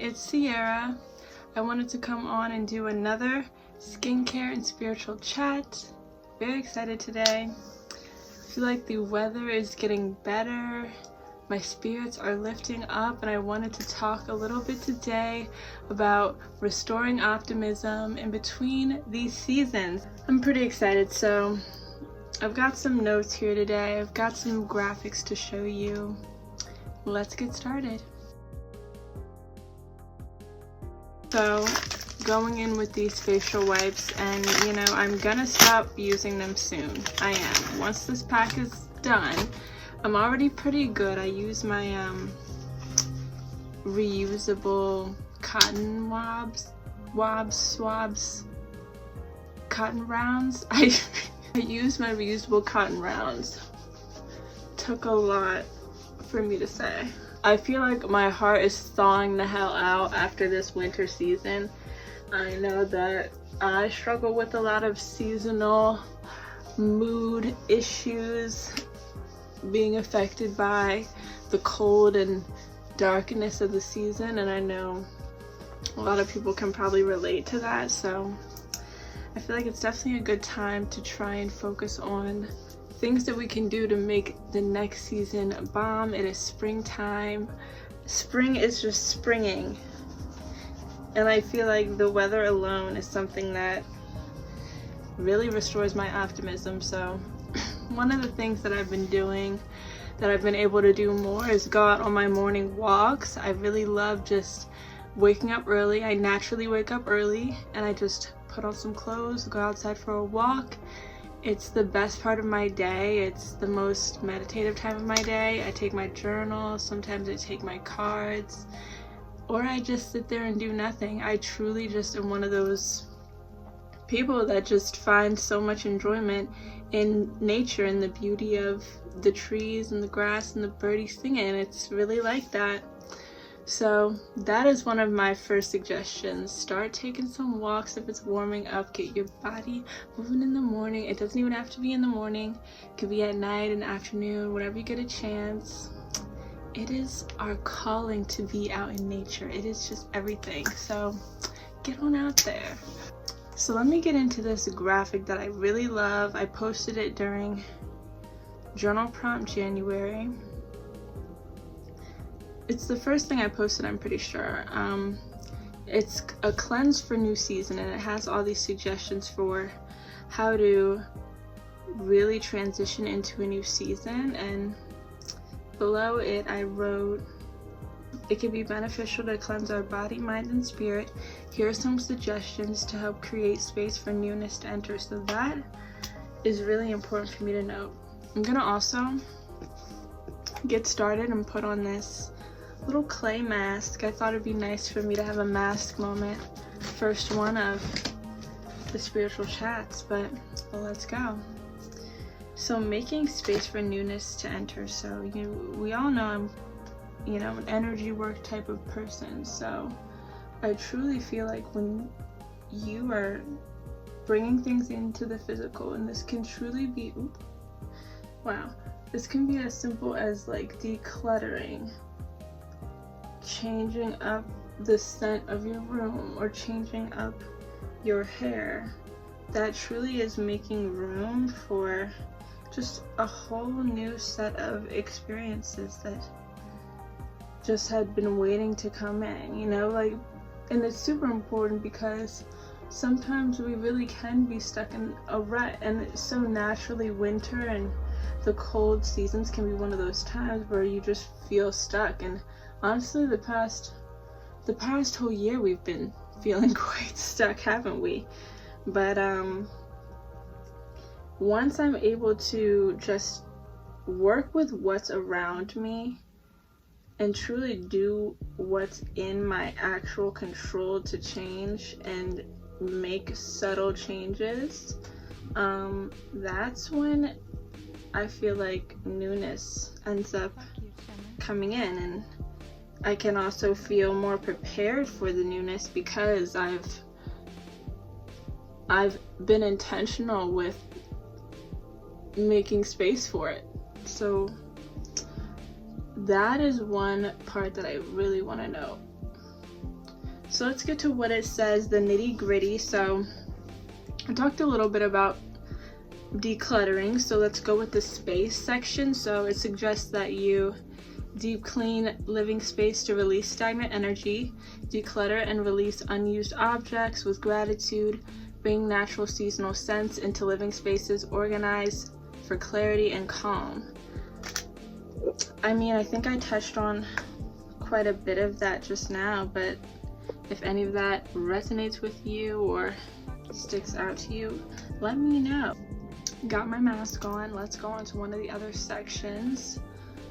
it's Sierra. I wanted to come on and do another skincare and spiritual chat. Very excited today. I feel like the weather is getting better. My spirits are lifting up, and I wanted to talk a little bit today about restoring optimism in between these seasons. I'm pretty excited, so I've got some notes here today. I've got some graphics to show you. Let's get started. So, going in with these facial wipes, and I'm gonna stop using them soon. I am. Once this pack is done, I'm already pretty good. I use my reusable cotton swabs, cotton rounds. I use my reusable cotton rounds. Took a lot for me to say. I feel like my heart is thawing the hell out after this winter season. I know that I struggle with a lot of seasonal mood issues, being affected by the cold and darkness of the season, and I know a lot of people can probably relate to that, so I feel like it's definitely a good time to try and focus on things that we can do to make the next season a bomb. It is springtime. Spring is just springing, and I feel like the weather alone is something that really restores my optimism. So one of the things that I've been doing that I've been able to do more is go out on my morning walks. I really love just waking up early. I naturally wake up early, and I just put on some clothes, go outside for a walk. It's the best part of my day. It's the most meditative time of my day. I take my journal, sometimes I take my cards, or I just sit there and do nothing. I truly just am one of those people that just find so much enjoyment in nature and the beauty of the trees and the grass and the birdies singing. It's really like that. So that is one of my first suggestions. Start taking some walks if it's warming up. Get your body moving in the morning. It doesn't even have to be in the morning. It could be at night and afternoon, whenever you get a chance. It is our calling to be out in nature. It is just everything. So get on out there. So let me get into this graphic that I really love. I posted it during Journal Prompt January. It's the first thing I posted, I'm pretty sure. It's a cleanse for new season, and it has all these suggestions for how to really transition into a new season. And below it I wrote, it can be beneficial to cleanse our body, mind, and spirit. Here are some suggestions to help create space for newness to enter. So that is really important for me to note. I'm gonna also get started and put on this little clay mask. I thought it'd be nice for me to have a mask moment. First one of the spiritual chats, but let's go. So making space for newness to enter. So we all know I'm an energy work type of person, so I truly feel like when you are bringing things into the physical, and this can truly be this can be as simple as like decluttering, changing up the scent of your room, or changing up your hair. That truly is making room for just a whole new set of experiences that just had been waiting to come in, and it's super important because sometimes we really can be stuck in a rut, and it's so naturally winter and the cold seasons can be one of those times where you just feel stuck. And honestly, the past whole year we've been feeling quite stuck, haven't we? But once I'm able to just work with what's around me and truly do what's in my actual control to change and make subtle changes, that's when I feel like newness ends up coming in, and I can also feel more prepared for the newness because I've been intentional with making space for it. So that is one part that I really want to know. So let's get to what it says, the nitty-gritty. So I talked a little bit about decluttering, so let's go with the space section. So it suggests that you deep clean living space to release stagnant energy, declutter and release unused objects with gratitude, bring natural seasonal scents into living spaces, organize for clarity and calm. I mean, I think I touched on quite a bit of that just now, but if any of that resonates with you or sticks out to you, let me know. Got my mask on. Let's go on to one of the other sections.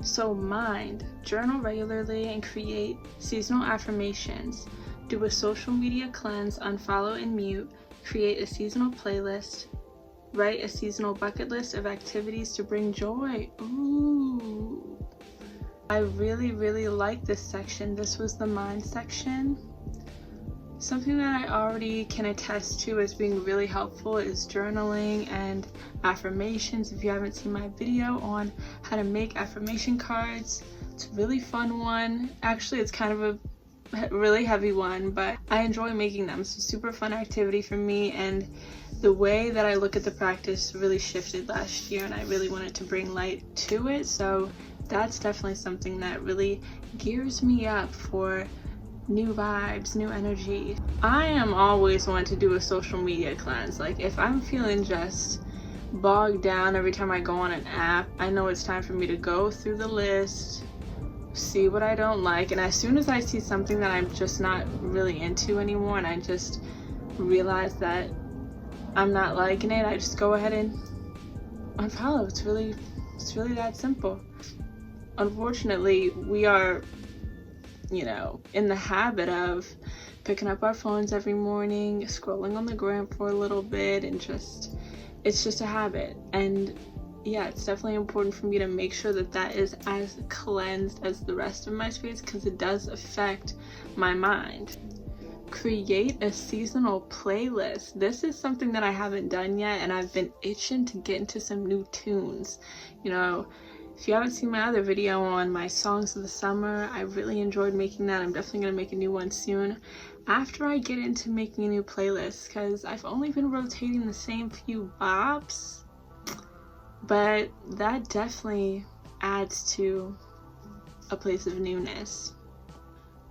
So mind, journal regularly and create seasonal affirmations. Do a social media cleanse, unfollow and mute. Create a seasonal playlist. Write a seasonal bucket list of activities to bring joy. Ooh. I really like this section. This was the mind section. Something that I already can attest to as being really helpful is journaling and affirmations. If you haven't seen my video on how to make affirmation cards, it's a really fun one. Actually, it's kind of a really heavy one, but I enjoy making them. It's a super fun activity for me, and the way that I look at the practice really shifted last year, and I really wanted to bring light to it. So that's definitely something that really gears me up for new vibes, new energy. I am always one to do a social media cleanse. Like if I'm feeling just bogged down every time I go on an app, I know it's time for me to go through the list, see what I don't like, and as soon as I see something that I'm just not really into anymore and I just realize that I'm not liking it, I just go ahead and unfollow. It's really that simple. Unfortunately, we are, you know, in the habit of picking up our phones every morning, scrolling on the gram for a little bit, and it's just a habit. And yeah, it's definitely important for me to make sure that that is as cleansed as the rest of my space, because it does affect my mind. Create a seasonal playlist. This is something that I haven't done yet, and I've been itching to get into some new tunes. You know, if you haven't seen my other video on my songs of the summer, I really enjoyed making that. I'm definitely going to make a new one soon after I get into making a new playlist, because I've only been rotating the same few bops, but that definitely adds to a place of newness.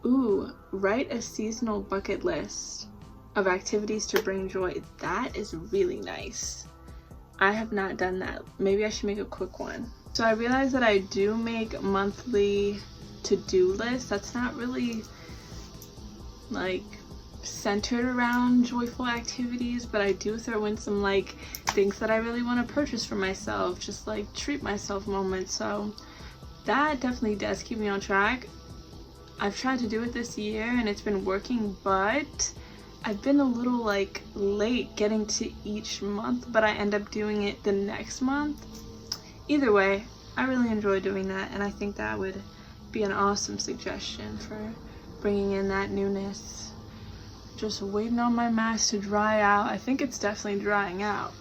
Ooh, write a seasonal bucket list of activities to bring joy. That is really nice. I have not done that. Maybe I should make a quick one. So I realized that I do make monthly to-do lists. That's not really like centered around joyful activities, but I do throw in some like things that I really want to purchase for myself, just like treat myself moments. So that definitely does keep me on track. I've tried to do it this year and it's been working, but I've been a little like late getting to each month, but I end up doing it the next month. Either way, I really enjoy doing that, and I think that would be an awesome suggestion for bringing in that newness. Just waiting on my mask to dry out. I think it's definitely drying out.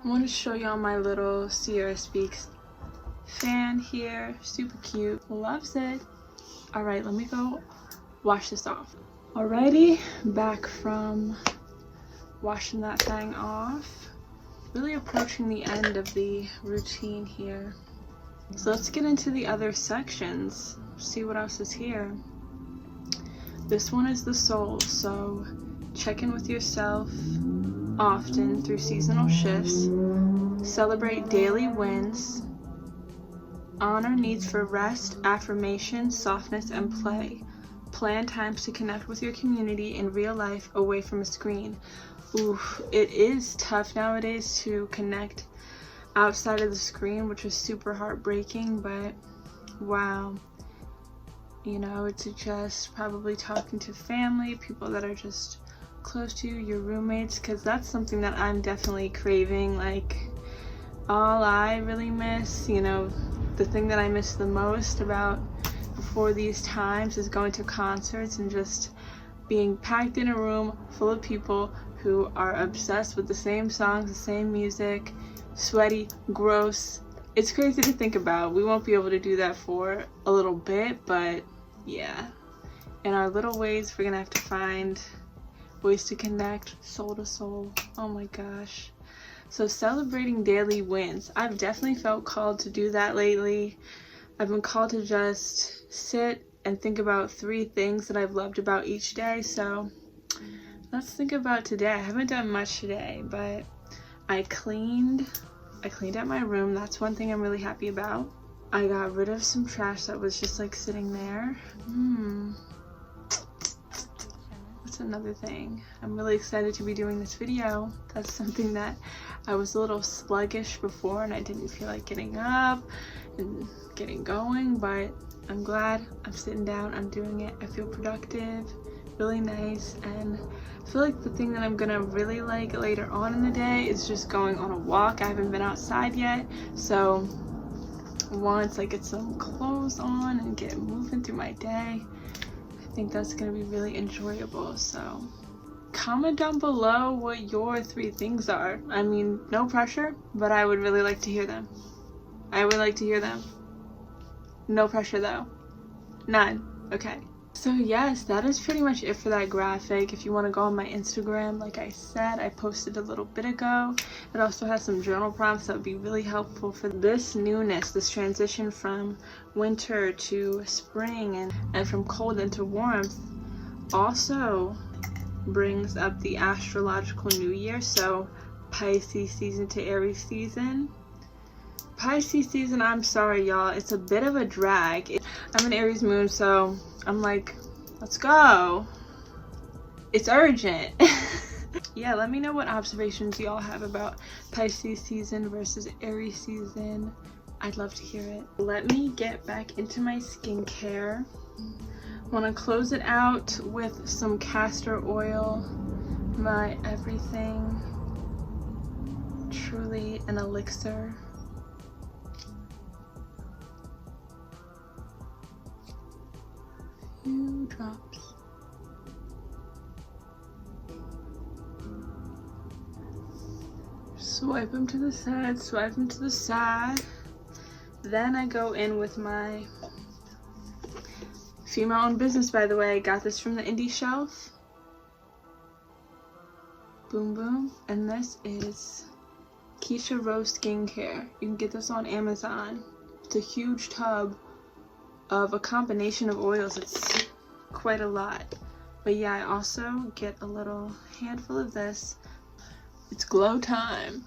I want to show y'all my little Sierra Speaks fan here. Super cute. Loves it. Alright, let me go wash this off. Alrighty, back from washing that thing off. Really approaching the end of the routine here. So let's get into the other sections. See what else is here. This one is the soul, so check in with yourself often through seasonal shifts. Celebrate daily wins. Honor needs for rest, affirmation, softness, and play. Plan times to connect with your community in real life away from a screen. Oof, it is tough nowadays to connect outside of the screen, which is super heartbreaking, but wow. You know, it's just probably talking to family, people that are just close to you, your roommates, because that's something that I'm definitely craving. Like, all I really miss, you know, the thing that I miss the most about before these times is going to concerts and just being packed in a room full of people who are obsessed with the same songs, the same music, sweaty, gross. It's crazy to think about. We won't be able to do that for a little bit, but yeah, in our little ways, we're gonna have to find ways to connect soul to soul. Oh my gosh. So celebrating daily wins. I've definitely felt called to do that lately. I've been called to just sit and think about 3 things that I've loved about each day. So let's think about today. I haven't done much today, but I cleaned out my room. That's one thing I'm really happy about. I got rid of some trash that was just like sitting there. What's another thing? I'm really excited to be doing this video. That's something that I was a little sluggish before and I didn't feel like getting up and getting going, but I'm glad I'm sitting down, I'm doing it. I feel productive, really nice, and I feel like the thing that I'm gonna really like later on in the day is just going on a walk. I haven't been outside yet, so once I get some clothes on and get moving through my day, I think that's gonna be really enjoyable. So comment down below what your 3 things are. I mean, no pressure, but I would really like to hear them. I would like to hear them. No pressure though. None. Okay. So yes, that is pretty much it for that graphic. If you want to go on my Instagram, like I said, I posted a little bit ago. It also has some journal prompts that would be really helpful for this newness, this transition from winter to spring and from cold into warmth. Also brings up the astrological new year, so Pisces season to Aries season. Pisces season, I'm sorry y'all, it's a bit of a drag. I'm an Aries moon, so I'm like, let's go. It's urgent. Yeah, let me know what observations y'all have about Pisces season versus Aries season. I'd love to hear it. Let me get back into my skincare. I want to close it out with some castor oil, my everything. Truly an elixir. Few drops. Swipe them to the side, swipe them to the side. Then I go in with my female-owned business, by the way. I got this from the indie shelf. Boom boom. And this is Keisha Rose Skincare. You can get this on Amazon. It's a huge tub of a combination of oils. It's quite a lot. But yeah, I also get a little handful of this. It's glow time.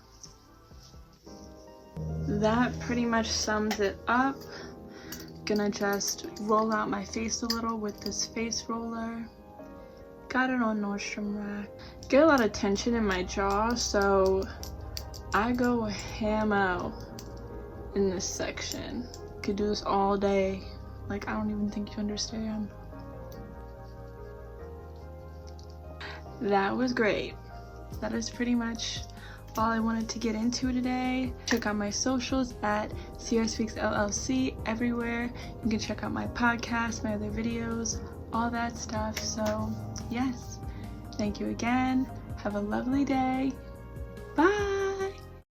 That pretty much sums it up. Gonna just roll out my face a little with this face roller. Got it on Nordstrom Rack. Get a lot of tension in my jaw, so I go ham-o in this section. Could do this all day. Like, I don't even think you understand. That was great. That is pretty much all I wanted to get into today. Check out my socials at Sierra Speaks LLC everywhere. You can check out my podcast, my other videos, all that stuff. So yes, thank you again. Have a lovely day. Bye.